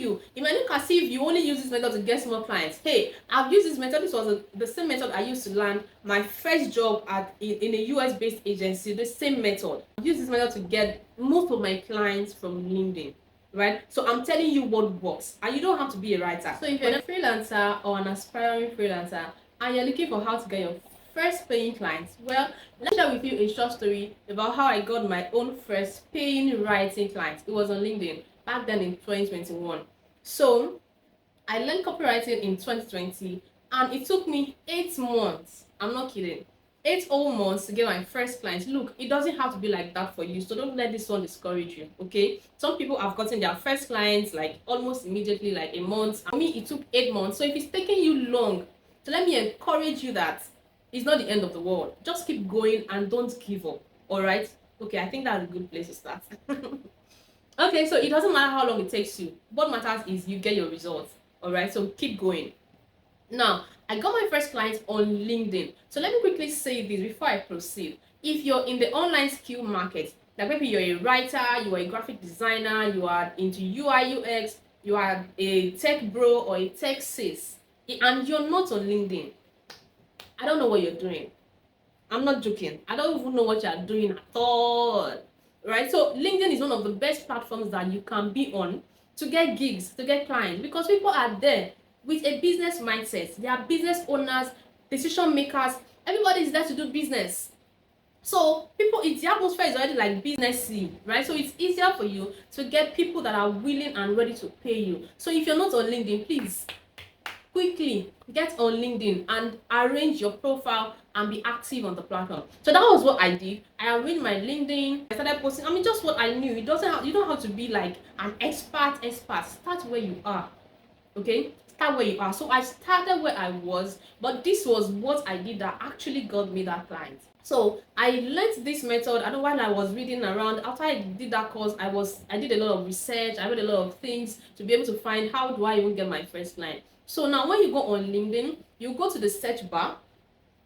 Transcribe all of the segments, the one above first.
you, it might look as if you only use this method to get more clients. Hey, I've used this method. This was the same method I used to land my first job in a US based agency. The same method. I've used this method to get most of my clients from LinkedIn. Right? So I'm telling you what works, and you don't have to be a writer. So if you're a freelancer or an aspiring freelancer and you're looking for how to get your first paying clients, well, let me share with you a short story about how I got my own first paying writing clients. It was on LinkedIn back then in 2021. So I learned copywriting in 2020, and it took me 8 months. I'm not kidding. 8 whole months to get my first clients. Look, it doesn't have to be like that for you, so don't let this one discourage you, okay? Some people have gotten their first clients like almost immediately, like a month. For me, it took 8 months. So if it's taking you long, so let me encourage you that it's not the end of the world. Just keep going and don't give up, all right? Okay, I think that's a good place to start. Okay, so it doesn't matter how long it takes you. What matters is you get your results, all right? So keep going. Now, I got my first clients on LinkedIn. So let me quickly say this before I proceed. If you're in the online skill market, like maybe you're a writer, you are a graphic designer, you are into UI, UX, you are a tech bro or a tech sis, and you're not on LinkedIn, I don't know what you're doing. I'm not joking. I don't even know what you're doing at all. Right? So LinkedIn is one of the best platforms that you can be on to get gigs, to get clients, because people are there with a business mindset. They are business owners, decision makers. Everybody is there to do business. So the atmosphere is already like businessy, right? So it's easier for you to get people that are willing and ready to pay you. So if you're not on LinkedIn, please quickly get on LinkedIn and arrange your profile and be active on the platform. So that was what I did. I arranged my LinkedIn. I started posting. Just what I knew. You don't have to be like an expert. Start where you are. Okay, start where you are. So I started where I was, but this was what I did that actually got me that client. So I learned this method. I know while I was reading around, after I did that course, I did a lot of research. I read a lot of things to be able to find how do I even get my first client. So now when you go on LinkedIn, you go to the search bar,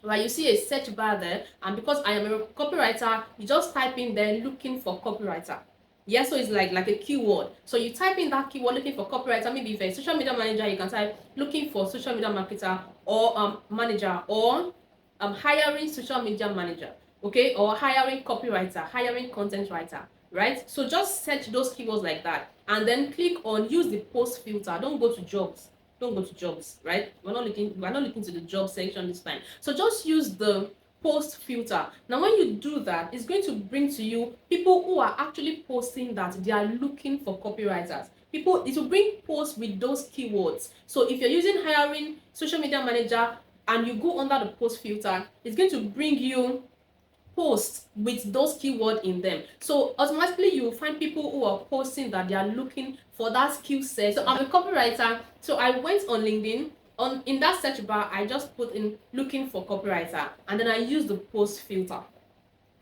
right? You see a search bar there, and because I am a copywriter, you just type in there looking for copywriter. Yeah, so it's like a keyword. So you type in that keyword looking for copywriter. Maybe if you're a social media manager, you can type looking for social media marketer or manager, or hiring social media manager, okay, or hiring copywriter, hiring content writer, right? So just search those keywords like that, and then click on use the post filter. Don't go to jobs, right? We're not looking to the job section this time. So just use the post filter. Now when you do that, it's going to bring to you people who are actually posting that they are looking for copywriters. It will bring posts with those keywords. So if you're using hiring social media manager and you go under the post filter, it's going to bring you posts with those keywords in them. So automatically you will find people who are posting that they are looking for that skill set. So I'm a copywriter, so I went on LinkedIn. In that search bar, I just put in looking for copywriter, and then I use the post filter.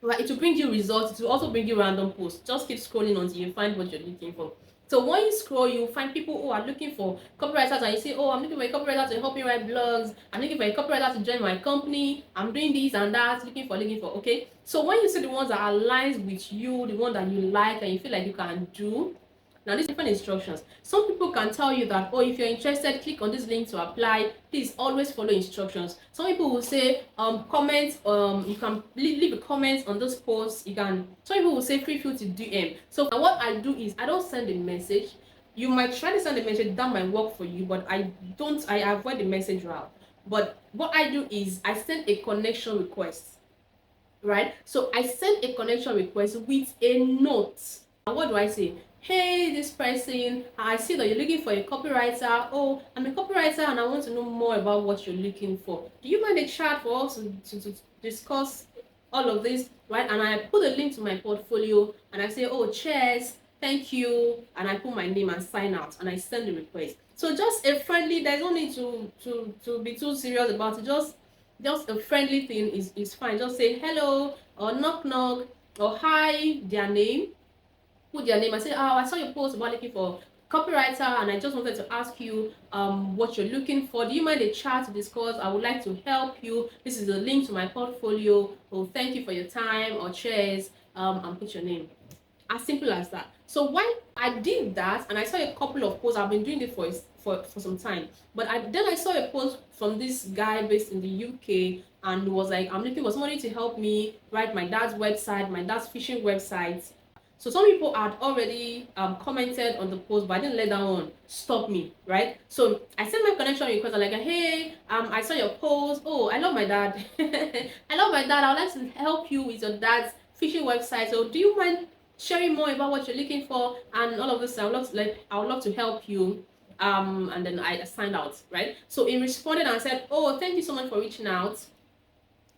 Right, it will bring you results. It will also bring you random posts. Just keep scrolling until you find what you're looking for. So when you scroll, you find people who are looking for copywriters, and you say, oh, I'm looking for a copywriter to help me write blogs. I'm looking for a copywriter to join my company. I'm doing this and that, looking for. Okay. So when you see the ones that aligns with you, the one that you like and you feel like you can do, now these different instructions. Some people can tell you that, oh, if you're interested, click on this link to apply. Please always follow instructions. Some people will say comment, you can leave a comment on those posts. Some people will say feel free to DM. So what I do is I don't send a message. You might try to send a message, that might work for you, but I avoid the message route. But what I do is I send a connection request, right? So I send a connection request with a note. And what do I say? Hey, this person, I see that you're looking for a copywriter. Oh, I'm a copywriter and I want to know more about what you're looking for. Do you mind a chat for us to discuss all of this, right? And I put a link to my portfolio and I say, oh, cheers, thank you, and I put my name and sign out and I send the request. So just a friendly, there's no need to be too serious about it. Just a friendly thing is fine. Just say hello or knock knock or hi, their name. Put their name and say, oh, I saw your post about looking for copywriter and I just wanted to ask you what you're looking for. Do you mind a chat to discuss? I would like to help you. This is a link to my portfolio. Oh, thank you for your time, or cheers, and put your name. As simple as that. So when I did that, and I saw a couple of posts, I've been doing it for some time. But then I saw a post from this guy based in the UK, and he was like, I'm looking for somebody to help me write my dad's website, my dad's fishing website. So some people had already commented on the post, but I didn't let that one stop me, right? So I sent my connection request. I'm like, hey, I saw your post. Oh, I love my dad. I love my dad. I would like to help you with your dad's fishing website. So do you mind sharing more about what you're looking for and all of this? I would love to help you. And then I signed out, right? So he responded and said, oh, thank you so much for reaching out.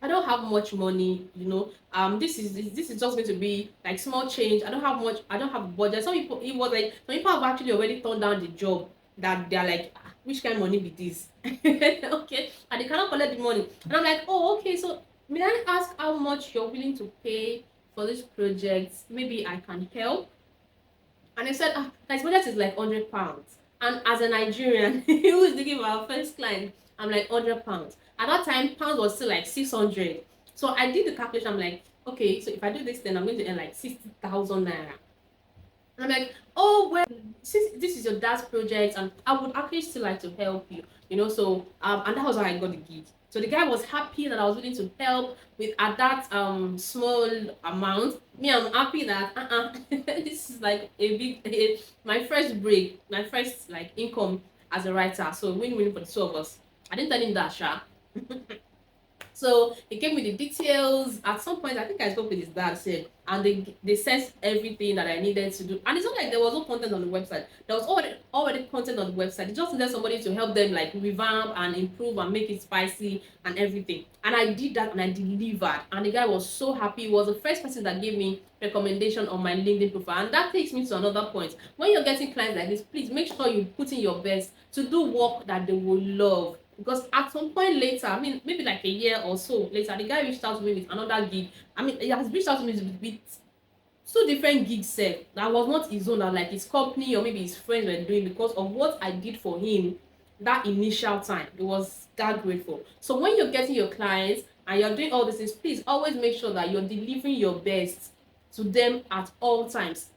I don't have much money, this is just going to be like small change. I don't have much, I don't have budget. Some people, it was like some people have actually already turned down the job, that they're like, which kind of money be this? Okay, and they cannot collect the money. And I'm like, oh, okay, so may I ask how much you're willing to pay for this project? Maybe I can help. And they said, his budget is like £100. And as a Nigerian who is looking for our first client, I'm like, £100. At that time, pounds was still like 600. So I did the calculation. I'm like, okay, so if I do this, then I'm going to earn like 60,000 naira. And I'm like, oh, well, since this is your dad's project, and I would actually still like to help you, So and that was how I got the gig. So the guy was happy that I was willing to help with at that small amount. Me, I'm happy that this is like my first break, my first like income as a writer. So win-win for the two of us. I didn't tell him that, Sha. So he gave me the details. At some point, I think I spoke with his dad, said, and they sent everything that I needed to do. And it's not like there was no content on the website. There was already content on the website. They just needed somebody to help them like revamp and improve and make it spicy and everything. And I did that and I delivered. And the guy was so happy. He was the first person that gave me recommendation on my LinkedIn profile. And that takes me to another point. When you're getting clients like this, please make sure you put in your best to do work that they will love. Because at some point later, I mean, maybe like a year or so later, the guy reached out to me with another gig. I mean, he has reached out to me with two different gigs set that was not his own, that like his company or maybe his friends were doing, because of what I did for him that initial time. It was that grateful. So when you're getting your clients and you're doing all these things, please always make sure that you're delivering your best to them at all times.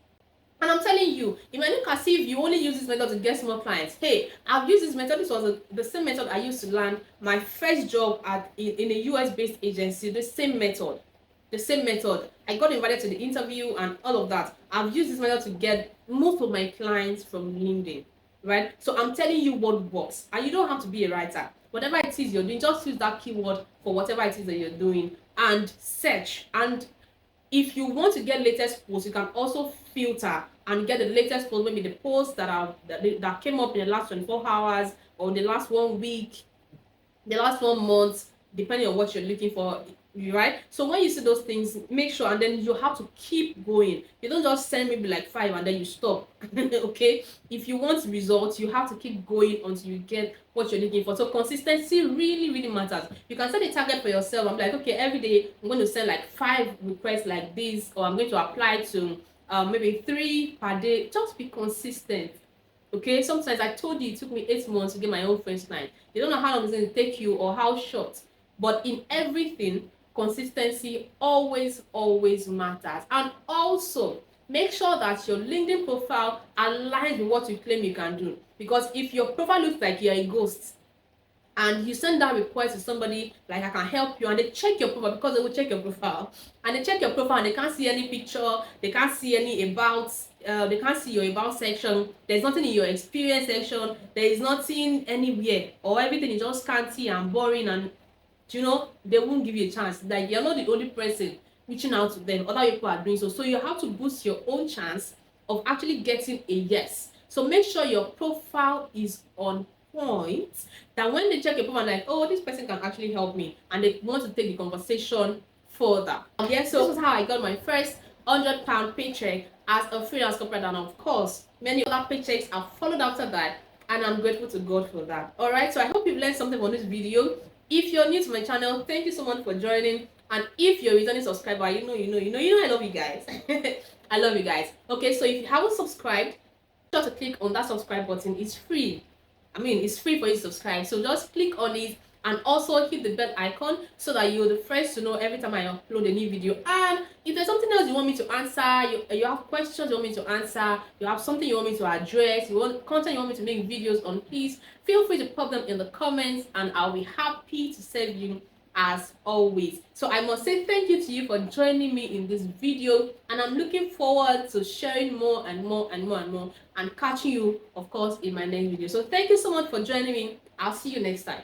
And I'm telling you, it might look as if you only use this method to get more clients. Hey, I've used this method. This was the same method I used to land my first job in a US-based agency. The same method. I got invited to the interview and all of that. I've used this method to get most of my clients from LinkedIn, right? So I'm telling you what works. And you don't have to be a writer. Whatever it is you're doing, just use that keyword for whatever it is that you're doing and search. And if you want to get latest posts, you can also filter and get the latest posts, maybe the posts that came up in the last 24 hours or the last 1 week, the last 1 month, depending on what you're looking for, right? So when you see those things, make sure, and then you have to keep going. You don't just send maybe like 5 and then you stop. Okay, if you want results, you have to keep going until you get what you're looking for. So consistency really matters. You can set a target for yourself. I'm like, okay, every day I'm going to send like 5 requests like this, or I'm going to apply to maybe 3 per day. Just be consistent. Okay, sometimes I told you it took me 8 months to get my own first client. You don't know how long it's going to take you or how short, but in everything, consistency always matters. And also make sure that your LinkedIn profile aligns with what you claim you can do. Because if your profile looks like you're a ghost and you send that request to somebody like, I can help you, and they check your profile, because they will check your profile, and they check your profile and they can't see any picture, they can't see any about, they can't see your about section, there's nothing in your experience section, there is nothing anywhere, or everything is just scanty and boring, and they won't give you a chance. Like, you're not the only person reaching out to them, other people are doing so you have to boost your own chance of actually getting a yes. So make sure your profile is on point, that when they check your profile, like, oh, this person can actually help me, and they want to take the conversation further. Yeah, so this is how I got my first £100 paycheck as a freelance copywriter, and of course many other paychecks have followed after that, and I'm grateful to God for that. All right, so I hope you've learned something from this video. If you're new to my channel, thank you so much for joining. And if you're a returning subscriber, you know I love you guys. I love you guys. Okay, so if you haven't subscribed, be sure to click on that subscribe button. It's free. I mean, it's free for you to subscribe. So just click on it and also hit the bell icon so that you're the first to know every time I upload a new video. And if there's something else you want me to answer, you have questions you want me to answer, you have something you want me to address, you want content you want me to make videos on, please feel free to pop them in the comments and I'll be happy to serve you as always. So I must say thank you to you for joining me in this video, and I'm looking forward to sharing more and more and more and more and catching you, of course, in my next video. So thank you so much for joining me. I'll see you next time.